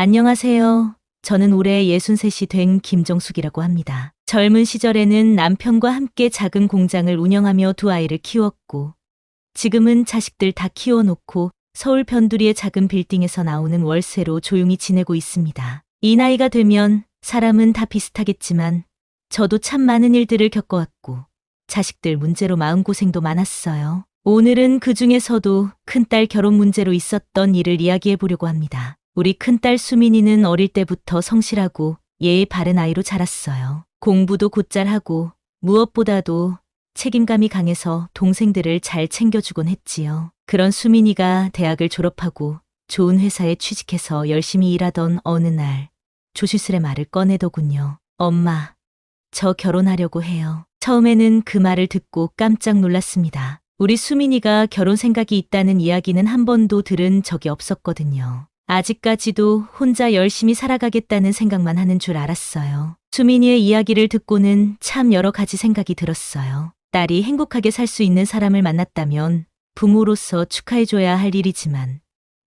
안녕하세요. 저는 올해 63이 된 김정숙이라고 합니다. 젊은 시절에는 남편과 함께 작은 공장을 운영하며 두 아이를 키웠고, 지금은 자식들 다 키워놓고 서울 변두리의 작은 빌딩에서 나오는 월세로 조용히 지내고 있습니다. 이 나이가 되면 사람은 다 비슷하겠지만 저도 참 많은 일들을 겪어왔고 자식들 문제로 마음고생도 많았어요. 오늘은 그 중에서도 큰딸 결혼 문제로 있었던 일을 이야기해 보려고 합니다. 우리 큰딸 수민이는 어릴 때부터 성실하고 예의 바른 아이로 자랐어요. 공부도 곧잘 하고 무엇보다도 책임감이 강해서 동생들을 잘 챙겨주곤 했지요. 그런 수민이가 대학을 졸업하고 좋은 회사에 취직해서 열심히 일하던 어느 날 조실스레 말을 꺼내더군요. 엄마, 저 결혼하려고 해요. 처음에는 그 말을 듣고 깜짝 놀랐습니다. 우리 수민이가 결혼 생각이 있다는 이야기는 한 번도 들은 적이 없었거든요. 아직까지도 혼자 열심히 살아가겠다는 생각만 하는 줄 알았어요. 수민이의 이야기를 듣고는 참 여러 가지 생각이 들었어요. 딸이 행복하게 살 수 있는 사람을 만났다면 부모로서 축하해줘야 할 일이지만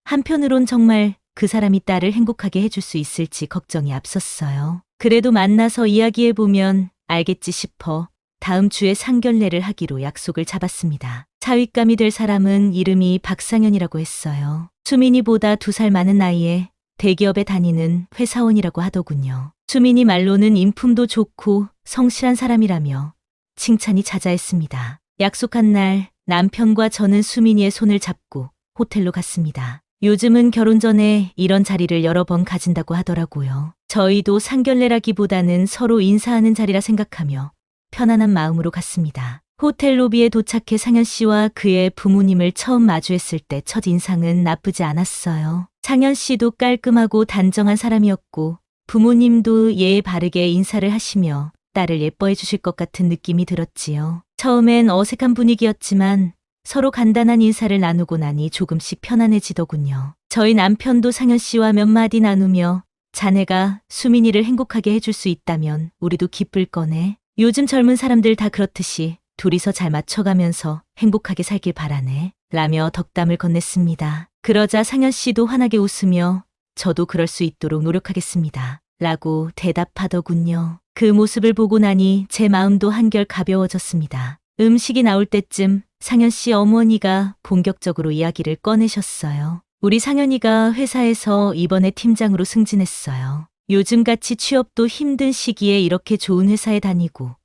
한편으론 정말 그 사람이 딸을 행복하게 해줄 수 있을지 걱정이 앞섰어요. 그래도 만나서 이야기해보면 알겠지 싶어 다음 주에 상견례를 하기로 약속을 잡았습니다. 사윗감이 될 사람은 이름이 박상현이라고 했어요. 수민이보다 2살 많은 나이에 대기업에 다니는 회사원이라고 하더군요. 수민이 말로는 인품도 좋고 성실한 사람이라며 칭찬이 자자했습니다. 약속한 날 남편과 저는 수민이의 손을 잡고 호텔로 갔습니다. 요즘은 결혼 전에 이런 자리를 여러 번 가진다고 하더라고요. 저희도 상견례라기보다는 서로 인사하는 자리라 생각하며 편안한 마음으로 갔습니다. 호텔 로비에 도착해 상현 씨와 그의 부모님을 처음 마주했을 때 첫 인상은 나쁘지 않았어요. 상현 씨도 깔끔하고 단정한 사람이었고 부모님도 예의 바르게 인사를 하시며 딸을 예뻐해 주실 것 같은 느낌이 들었지요. 처음엔 어색한 분위기였지만 서로 간단한 인사를 나누고 나니 조금씩 편안해지더군요. 저희 남편도 상현 씨와 몇 마디 나누며 자네가 수민이를 행복하게 해줄 수 있다면 우리도 기쁠 거네. 요즘 젊은 사람들 다 그렇듯이 둘이서 잘 맞춰가면서 행복하게 살길 바라네. 라며 덕담을 건넸습니다. 그러자 상현 씨도 환하게 웃으며 저도 그럴 수 있도록 노력하겠습니다. 라고 대답하더군요. 그 모습을 보고 나니 제 마음도 한결 가벼워졌습니다. 음식이 나올 때쯤 상현 씨 어머니가 본격적으로 이야기를 꺼내셨어요. 우리 상현이가 회사에서 이번에 팀장으로 승진했어요. 요즘같이 취업도 힘든 시기에 이렇게 좋은 회사에 다니고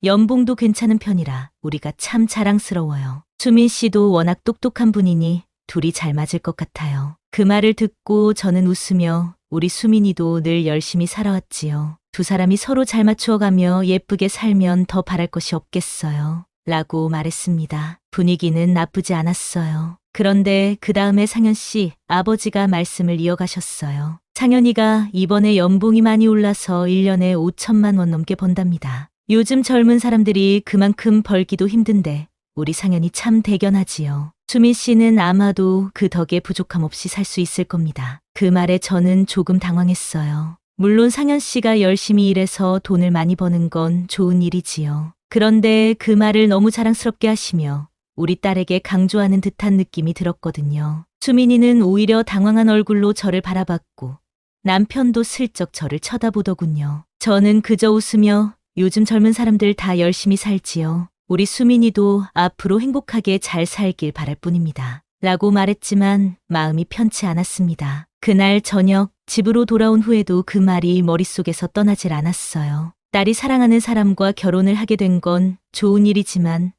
연봉도 괜찮은 편이라 우리가 참 자랑스러워요. 수민 씨도 워낙 똑똑한 분이니 둘이 잘 맞을 것 같아요. 그 말을 듣고 저는 웃으며 우리 수민이도 늘 열심히 살아왔지요. 두 사람이 서로 잘 맞추어가며 예쁘게 살면 더 바랄 것이 없겠어요. 라고 말했습니다. 분위기는 나쁘지 않았어요. 그런데 그 다음에 상현 씨 아버지가 말씀을 이어가셨어요. 상현이가 이번에 연봉이 많이 올라서 1년에 5천만 원 넘게 번답니다. 요즘 젊은 사람들이 그만큼 벌기도 힘든데 우리 상현이 참 대견하지요. 수민 씨는 아마도 그 덕에 부족함 없이 살 수 있을 겁니다. 그 말에 저는 조금 당황했어요. 물론 상현 씨가 열심히 일해서 돈을 많이 버는 건 좋은 일이지요. 그런데 그 말을 너무 자랑스럽게 하시며 우리 딸에게 강조하는 듯한 느낌이 들었거든요. 수민이는 오히려 당황한 얼굴로 저를 바라봤고 남편도 슬쩍 저를 쳐다보더군요. 저는 그저 웃으며 요즘 젊은 사람들 다 열심히 살지요. 우리 수민이도 앞으로 행복하게 잘 살길 바랄 뿐입니다. 라고 말했지만 마음이 편치 않았습니다. 그날 저녁 집으로 돌아온 후에도 그 말이 머릿속에서 떠나질 않았어요. 딸이 사랑하는 사람과 결혼을 하게 된 건 좋은 일이지만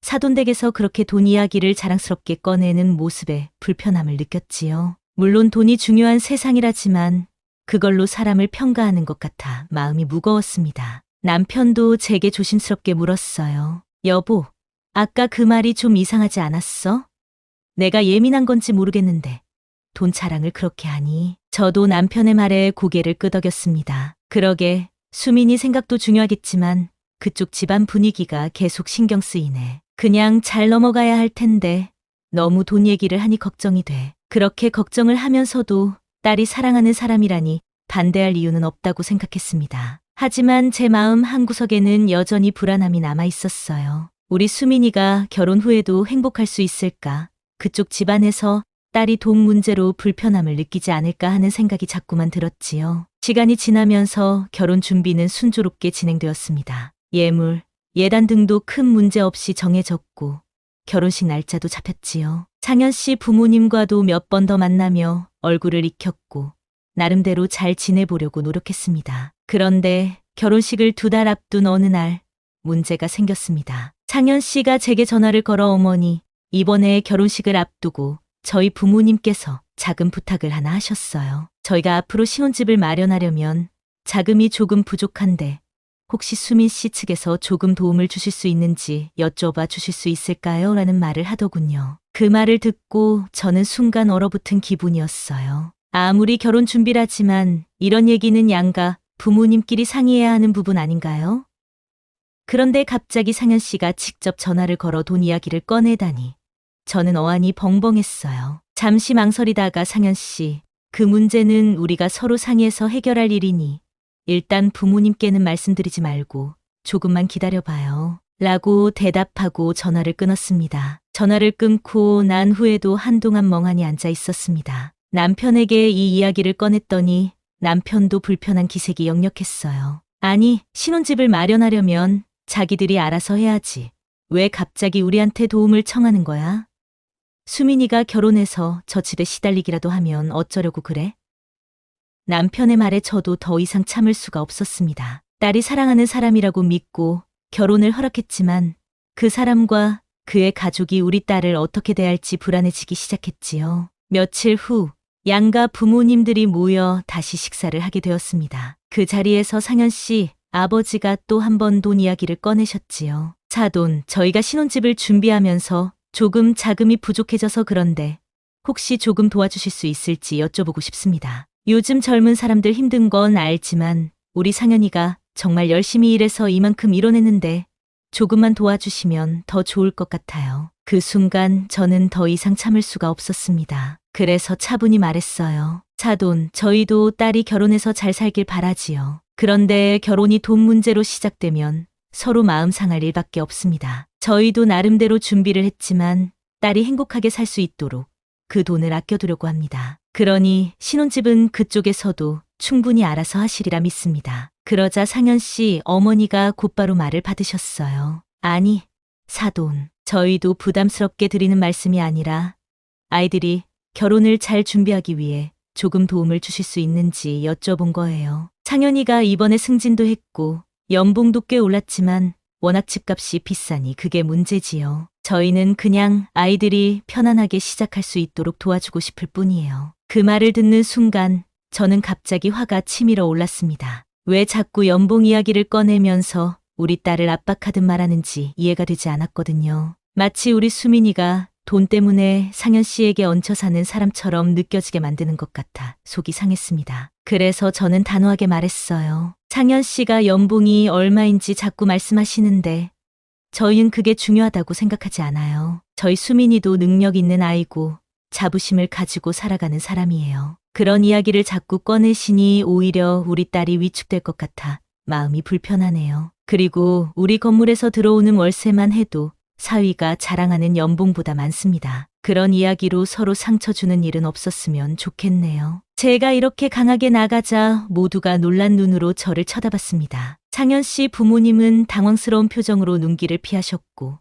사돈댁에서 그렇게 돈 이야기를 자랑스럽게 꺼내는 모습에 불편함을 느꼈지요. 물론 돈이 중요한 세상이라지만 그걸로 사람을 평가하는 것 같아 마음이 무거웠습니다. 남편도 제게 조심스럽게 물었어요. 여보, 아까 그 말이 좀 이상하지 않았어? 내가 예민한 건지 모르겠는데 돈 자랑을 그렇게 하니. 저도 남편의 말에 고개를 끄덕였습니다. 그러게 수민이 생각도 중요하겠지만 그쪽 집안 분위기가 계속 신경 쓰이네. 그냥 잘 넘어가야 할 텐데 너무 돈 얘기를 하니 걱정이 돼. 그렇게 걱정을 하면서도 딸이 사랑하는 사람이라니 반대할 이유는 없다고 생각했습니다. 하지만 제 마음 한구석에는 여전히 불안함이 남아 있었어요. 우리 수민이가 결혼 후에도 행복할 수 있을까? 그쪽 집안에서 딸이 돈 문제로 불편함을 느끼지 않을까 하는 생각이 자꾸만 들었지요. 시간이 지나면서 결혼 준비는 순조롭게 진행되었습니다. 예물, 예단 등도 큰 문제 없이 정해졌고 결혼식 날짜도 잡혔지요. 상현 씨 부모님과도 몇 번 더 만나며 얼굴을 익혔고 나름대로 잘 지내보려고 노력했습니다. 그런데 결혼식을 2달 앞둔 어느 날 문제가 생겼습니다. 상현 씨가 제게 전화를 걸어 어머니, 이번에 결혼식을 앞두고 저희 부모님께서 작은 부탁을 하나 하셨어요. 저희가 앞으로 신혼집을 마련하려면 자금이 조금 부족한데 혹시 수민 씨 측에서 조금 도움을 주실 수 있는지 여쭤봐 주실 수 있을까요? 라는 말을 하더군요. 그 말을 듣고 저는 순간 얼어붙은 기분이었어요. 아무리 결혼 준비라지만 이런 얘기는 양가 부모님끼리 상의해야 하는 부분 아닌가요? 그런데 갑자기 상현 씨가 직접 전화를 걸어 돈 이야기를 꺼내다니 저는 어안이 벙벙했어요. 잠시 망설이다가 상현 씨, 그 문제는 우리가 서로 상의해서 해결할 일이니 일단 부모님께는 말씀드리지 말고 조금만 기다려봐요. 라고 대답하고 전화를 끊었습니다. 전화를 끊고 난 후에도 한동안 멍하니 앉아 있었습니다. 남편에게 이 이야기를 꺼냈더니 남편도 불편한 기색이 역력했어요. 아니, 신혼집을 마련하려면 자기들이 알아서 해야지. 왜 갑자기 우리한테 도움을 청하는 거야? 수민이가 결혼해서 저 집에 시달리기라도 하면 어쩌려고 그래? 남편의 말에 저도 더 이상 참을 수가 없었습니다. 딸이 사랑하는 사람이라고 믿고 결혼을 허락했지만 그 사람과 그의 가족이 우리 딸을 어떻게 대할지 불안해지기 시작했지요. 며칠 후 양가 부모님들이 모여 다시 식사를 하게 되었습니다. 그 자리에서 상현 씨 아버지가 또 한 번 돈 이야기를 꺼내셨지요. 사돈, 저희가 신혼집을 준비하면서 조금 자금이 부족해져서 그런데 혹시 조금 도와주실 수 있을지 여쭤보고 싶습니다. 요즘 젊은 사람들 힘든 건 알지만 우리 상현이가 정말 열심히 일해서 이만큼 이뤄냈는데 조금만 도와주시면 더 좋을 것 같아요. 그 순간 저는 더 이상 참을 수가 없었습니다. 그래서 차분히 말했어요. 사돈, 저희도 딸이 결혼해서 잘 살길 바라지요. 그런데 결혼이 돈 문제로 시작되면 서로 마음 상할 일밖에 없습니다. 저희도 나름대로 준비를 했지만 딸이 행복하게 살 수 있도록 그 돈을 아껴두려고 합니다. 그러니 신혼집은 그쪽에서도 충분히 알아서 하시리라 믿습니다. 그러자 상현 씨 어머니가 곧바로 말을 받으셨어요. 아니, 사돈, 저희도 부담스럽게 드리는 말씀이 아니라 아이들이 결혼을 잘 준비하기 위해 조금 도움을 주실 수 있는지 여쭤본 거예요. 상현이가 이번에 승진도 했고 연봉도 꽤 올랐지만 워낙 집값이 비싸니 그게 문제지요. 저희는 그냥 아이들이 편안하게 시작할 수 있도록 도와주고 싶을 뿐이에요. 그 말을 듣는 순간 저는 갑자기 화가 치밀어 올랐습니다. 왜 자꾸 연봉 이야기를 꺼내면서 우리 딸을 압박하듯 말하는지 이해가 되지 않았거든요. 마치 우리 수민이가 돈 때문에 상현 씨에게 얹혀 사는 사람처럼 느껴지게 만드는 것 같아 속이 상했습니다. 그래서 저는 단호하게 말했어요. 상현 씨가 연봉이 얼마인지 자꾸 말씀하시는데 저희는 그게 중요하다고 생각하지 않아요. 저희 수민이도 능력 있는 아이고 자부심을 가지고 살아가는 사람이에요. 그런 이야기를 자꾸 꺼내시니 오히려 우리 딸이 위축될 것 같아 마음이 불편하네요. 그리고 우리 건물에서 들어오는 월세만 해도 사위가 자랑하는 연봉보다 많습니다. 그런 이야기로 서로 상처 주는 일은 없었으면 좋겠네요. 제가 이렇게 강하게 나가자 모두가 놀란 눈으로 저를 쳐다봤습니다. 상현 씨 부모님은 당황스러운 표정으로 눈길을 피하셨고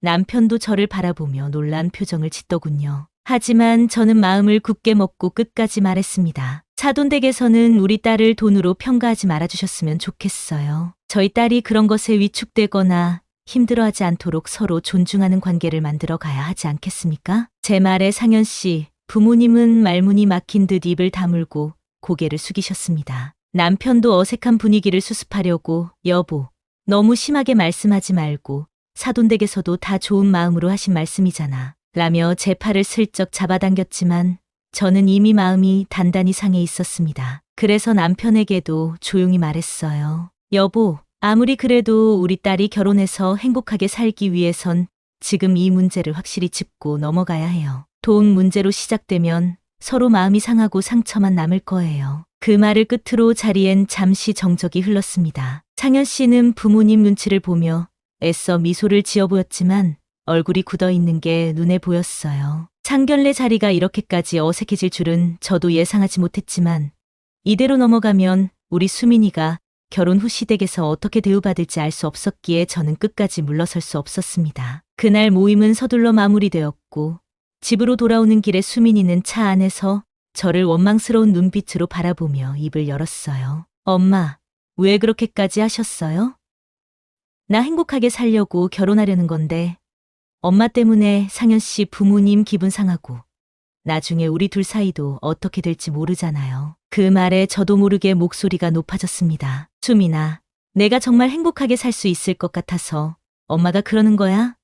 남편도 저를 바라보며 놀란 표정을 짓더군요. 하지만 저는 마음을 굳게 먹고 끝까지 말했습니다. 사돈댁에서는 우리 딸을 돈으로 평가하지 말아주셨으면 좋겠어요. 저희 딸이 그런 것에 위축되거나 힘들어하지 않도록 서로 존중하는 관계를 만들어 가야 하지 않겠습니까? 제 말에 상현 씨 부모님은 말문이 막힌 듯 입을 다물고 고개를 숙이셨습니다. 남편도 어색한 분위기를 수습하려고 여보, 너무 심하게 말씀하지 말고 사돈댁에서도 다 좋은 마음으로 하신 말씀이잖아. 라며 제 팔을 슬쩍 잡아당겼지만 저는 이미 마음이 단단히 상해 있었습니다. 그래서 남편에게도 조용히 말했어요. 여보, 아무리 그래도 우리 딸이 결혼해서 행복하게 살기 위해선 지금 이 문제를 확실히 짚고 넘어가야 해요. 돈 문제로 시작되면 서로 마음이 상하고 상처만 남을 거예요. 그 말을 끝으로 자리엔 잠시 정적이 흘렀습니다. 상현 씨는 부모님 눈치를 보며 애써 미소를 지어 보였지만 얼굴이 굳어 있는 게 눈에 보였어요. 상견례 자리가 이렇게까지 어색해질 줄은 저도 예상하지 못했지만 이대로 넘어가면 우리 수민이가 결혼 후 시댁에서 어떻게 대우받을지 알 수 없었기에 저는 끝까지 물러설 수 없었습니다. 그날 모임은 서둘러 마무리되었고 집으로 돌아오는 길에 수민이는 차 안에서 저를 원망스러운 눈빛으로 바라보며 입을 열었어요. 엄마, 왜 그렇게까지 하셨어요? 나 행복하게 살려고 결혼하려는 건데 엄마 때문에 상현 씨 부모님 기분 상하고 나중에 우리 둘 사이도 어떻게 될지 모르잖아요. 그 말에 저도 모르게 목소리가 높아졌습니다. 수민아, 내가 정말 행복하게 살 수 있을 것 같아서 엄마가 그러는 거야?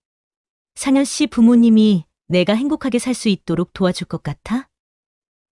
상현 씨 부모님이 내가 행복하게 살 수 있도록 도와줄 것 같아?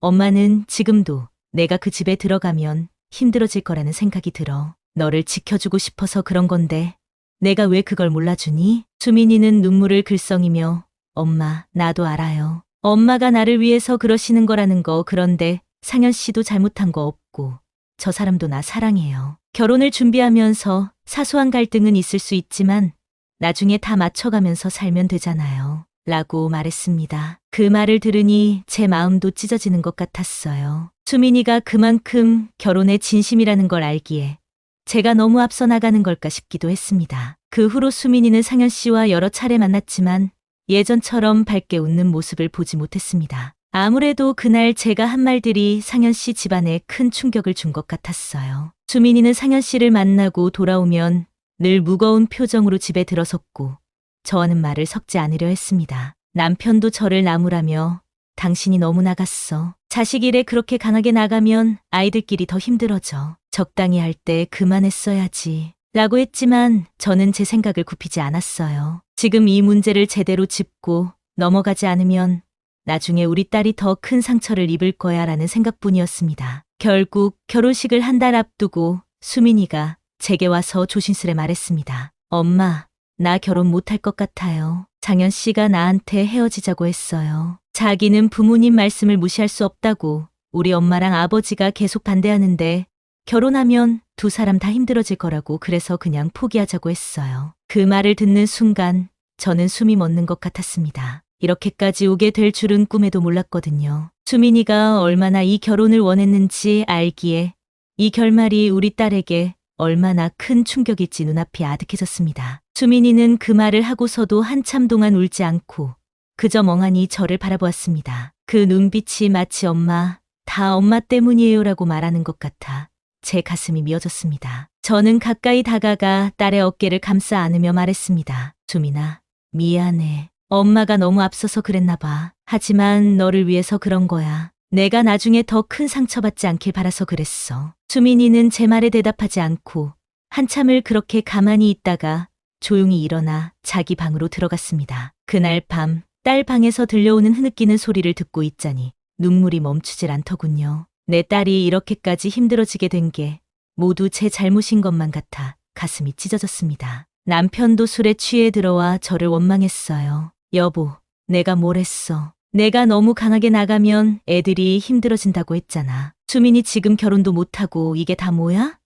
엄마는 지금도 내가 그 집에 들어가면 힘들어질 거라는 생각이 들어. 너를 지켜주고 싶어서 그런 건데 내가 왜 그걸 몰라주니? 수민이는 눈물을 글썽이며 엄마, 나도 알아요. 엄마가 나를 위해서 그러시는 거라는 거. 그런데 상현 씨도 잘못한 거 없고 저 사람도 나 사랑해요. 결혼을 준비하면서 사소한 갈등은 있을 수 있지만 나중에 다 맞춰가면서 살면 되잖아요. 라고 말했습니다. 그 말을 들으니 제 마음도 찢어지는 것 같았어요. 수민이가 그만큼 결혼에 진심이라는 걸 알기에 제가 너무 앞서 나가는 걸까 싶기도 했습니다. 그 후로 수민이는 상현 씨와 여러 차례 만났지만 예전처럼 밝게 웃는 모습을 보지 못했습니다. 아무래도 그날 제가 한 말들이 상현 씨 집안에 큰 충격을 준 것 같았어요. 수민이는 상현 씨를 만나고 돌아오면 늘 무거운 표정으로 집에 들어섰고 저와는 말을 섞지 않으려 했습니다. 남편도 저를 나무라며 당신이 너무 나갔어. 자식 일에 그렇게 강하게 나가면 아이들끼리 더 힘들어져. 적당히 할 때 그만했어야지. 라고 했지만 저는 제 생각을 굽히지 않았어요. 지금 이 문제를 제대로 짚고 넘어가지 않으면 나중에 우리 딸이 더 큰 상처를 입을 거야 라는 생각뿐이었습니다. 결국 결혼식을 한 달 앞두고 수민이가 제게 와서 조심스레 말했습니다. 엄마, 나 결혼 못할 것 같아요. 장현 씨가 나한테 헤어지자고 했어요. 자기는 부모님 말씀을 무시할 수 없다고 우리 엄마랑 아버지가 계속 반대하는데 결혼하면 두 사람 다 힘들어질 거라고 그래서 그냥 포기하자고 했어요. 그 말을 듣는 순간 저는 숨이 멎는 것 같았습니다. 이렇게까지 오게 될 줄은 꿈에도 몰랐거든요. 수민이가 얼마나 이 결혼을 원했는지 알기에 이 결말이 우리 딸에게 얼마나 큰 충격일지 눈앞이 아득해졌습니다. 수민이는 그 말을 하고서도 한참 동안 울지 않고 그저 멍하니 저를 바라보았습니다. 그 눈빛이 마치 엄마, 다 엄마 때문이에요라고 말하는 것 같아 제 가슴이 미어졌습니다. 저는 가까이 다가가 딸의 어깨를 감싸 안으며 말했습니다. 수민아, 미안해. 엄마가 너무 앞서서 그랬나 봐. 하지만 너를 위해서 그런 거야. 내가 나중에 더 큰 상처받지 않길 바라서 그랬어. 수민이는 제 말에 대답하지 않고 한참을 그렇게 가만히 있다가 조용히 일어나 자기 방으로 들어갔습니다. 그날 밤 딸 방에서 들려오는 흐느끼는 소리를 듣고 있자니 눈물이 멈추질 않더군요. 내 딸이 이렇게까지 힘들어지게 된 게 모두 제 잘못인 것만 같아 가슴이 찢어졌습니다. 남편도 술에 취해 들어와 저를 원망했어요. 여보, 내가 뭘 했어? 내가 너무 강하게 나가면 애들이 힘들어진다고 했잖아. 수민이 지금 결혼도 못하고 이게 다 뭐야?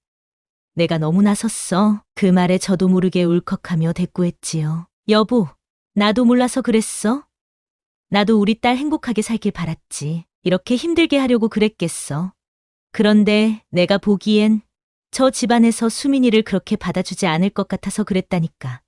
내가 너무 나섰어. 그 말에 저도 모르게 울컥하며 대꾸했지요. 여보, 나도 몰라서 그랬어? 나도 우리 딸 행복하게 살길 바랐지. 이렇게 힘들게 하려고 그랬겠어. 그런데 내가 보기엔 저 집안에서 수민이를 그렇게 받아주지 않을 것 같아서 그랬다니까.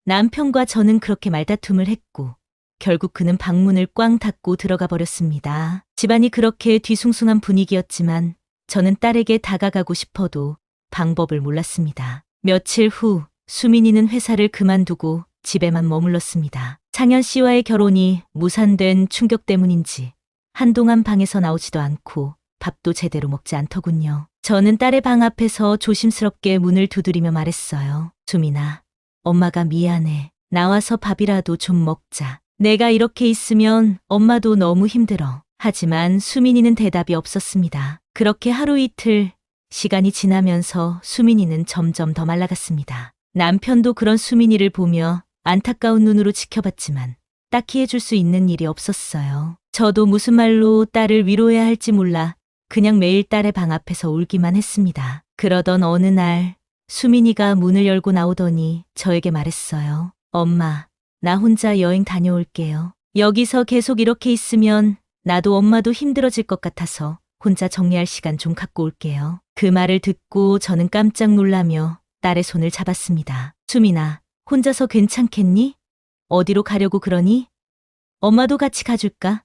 남편과 저는 그렇게 말다툼을 했고 결국 그는 방문을 꽝 닫고 들어가 버렸습니다. 집안이 그렇게 뒤숭숭한 분위기였지만 저는 딸에게 다가가고 싶어도 방법을 몰랐습니다. 며칠 후 수민이는 회사를 그만두고 집에만 머물렀습니다. 상현 씨와의 결혼이 무산된 충격 때문인지 한동안 방에서 나오지도 않고 밥도 제대로 먹지 않더군요. 저는 딸의 방 앞에서 조심스럽게 문을 두드리며 말했어요. 수민아, 엄마가 미안해. 나와서 밥이라도 좀 먹자. 내가 이렇게 있으면 엄마도 너무 힘들어. 하지만 수민이는 대답이 없었습니다. 그렇게 하루 이틀 시간이 지나면서 수민이는 점점 더 말라갔습니다. 남편도 그런 수민이를 보며 안타까운 눈으로 지켜봤지만 딱히 해줄 수 있는 일이 없었어요. 저도 무슨 말로 딸을 위로해야 할지 몰라 그냥 매일 딸의 방 앞에서 울기만 했습니다. 그러던 어느 날 수민이가 문을 열고 나오더니 저에게 말했어요. 엄마, 나 혼자 여행 다녀올게요. 여기서 계속 이렇게 있으면 나도 엄마도 힘들어질 것 같아서 혼자 정리할 시간 좀 갖고 올게요. 그 말을 듣고 저는 깜짝 놀라며 딸의 손을 잡았습니다. 수민아, 혼자서 괜찮겠니? 어디로 가려고 그러니? 엄마도 같이 가줄까?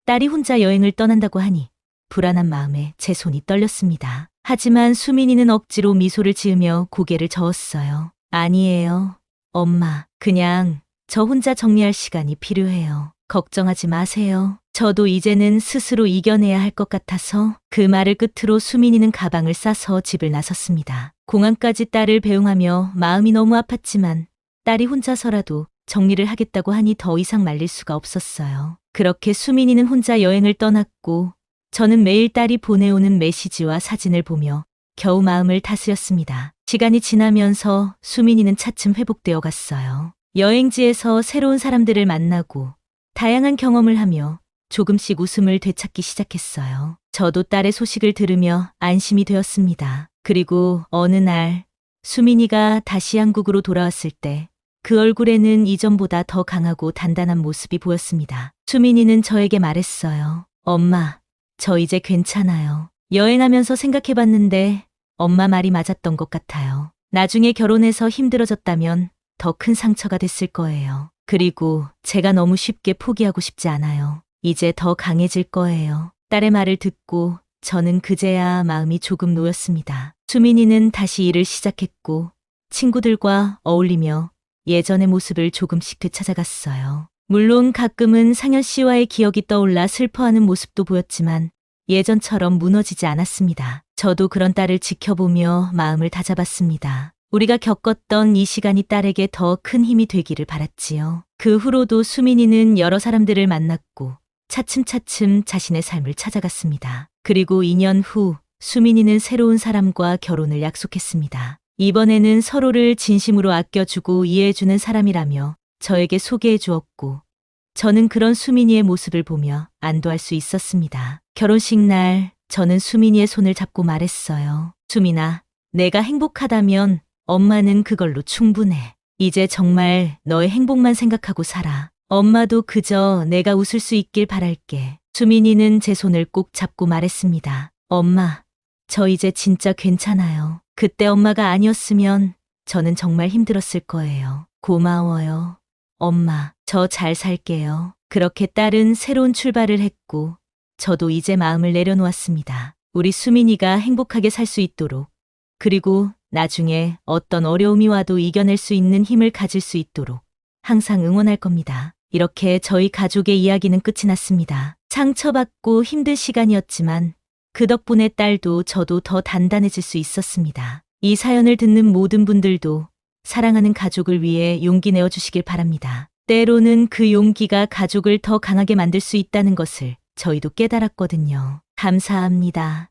딸이 혼자 여행을 떠난다고 하니 불안한 마음에 제 손이 떨렸습니다. 하지만 수민이는 억지로 미소를 지으며 고개를 저었어요. 아니에요. 엄마, 그냥 저 혼자 정리할 시간이 필요해요. 걱정하지 마세요. 저도 이제는 스스로 이겨내야 할 것 같아서. 그 말을 끝으로 수민이는 가방을 싸서 집을 나섰습니다. 공항까지 딸을 배웅하며 마음이 너무 아팠지만 딸이 혼자서라도 정리를 하겠다고 하니 더 이상 말릴 수가 없었어요. 그렇게 수민이는 혼자 여행을 떠났고 저는 매일 딸이 보내오는 메시지와 사진을 보며 겨우 마음을 다스렸습니다. 시간이 지나면서 수민이는 차츰 회복되어 갔어요. 여행지에서 새로운 사람들을 만나고 다양한 경험을 하며 조금씩 웃음을 되찾기 시작했어요. 저도 딸의 소식을 들으며 안심이 되었습니다. 그리고 어느 날 수민이가 다시 한국으로 돌아왔을 때 그 얼굴에는 이전보다 더 강하고 단단한 모습이 보였습니다. 수민이는 저에게 말했어요. 엄마, 저 이제 괜찮아요. 여행하면서 생각해봤는데 엄마 말이 맞았던 것 같아요. 나중에 결혼해서 힘들어졌다면 더 큰 상처가 됐을 거예요. 그리고 제가 너무 쉽게 포기하고 싶지 않아요. 이제 더 강해질 거예요. 딸의 말을 듣고 저는 그제야 마음이 조금 놓였습니다. 수민이는 다시 일을 시작했고 친구들과 어울리며 예전의 모습을 조금씩 되찾아갔어요. 물론 가끔은 상현 씨와의 기억이 떠올라 슬퍼하는 모습도 보였지만 예전처럼 무너지지 않았습니다. 저도 그런 딸을 지켜보며 마음을 다잡았습니다. 우리가 겪었던 이 시간이 딸에게 더 큰 힘이 되기를 바랐지요. 그 후로도 수민이는 여러 사람들을 만났고 차츰차츰 자신의 삶을 찾아갔습니다. 그리고 2년 후 수민이는 새로운 사람과 결혼을 약속했습니다. 이번에는 서로를 진심으로 아껴주고 이해해주는 사람이라며 저에게 소개해 주었고 저는 그런 수민이의 모습을 보며 안도할 수 있었습니다. 결혼식 날 저는 수민이의 손을 잡고 말했어요. 수민아, 내가 행복하다면 엄마는 그걸로 충분해. 이제 정말 너의 행복만 생각하고 살아. 엄마도 그저 내가 웃을 수 있길 바랄게. 수민이는 제 손을 꼭 잡고 말했습니다. 엄마, 저 이제 진짜 괜찮아요. 그때 엄마가 아니었으면 저는 정말 힘들었을 거예요. 고마워요. 엄마, 저 잘 살게요. 그렇게 딸은 새로운 출발을 했고 저도 이제 마음을 내려놓았습니다. 우리 수민이가 행복하게 살 수 있도록 그리고 나중에 어떤 어려움이 와도 이겨낼 수 있는 힘을 가질 수 있도록 항상 응원할 겁니다. 이렇게 저희 가족의 이야기는 끝이 났습니다. 상처받고 힘든 시간이었지만 그 덕분에 딸도 저도 더 단단해질 수 있었습니다. 이 사연을 듣는 모든 분들도 사랑하는 가족을 위해 용기 내어주시길 바랍니다. 때로는 그 용기가 가족을 더 강하게 만들 수 있다는 것을 저희도 깨달았거든요. 감사합니다.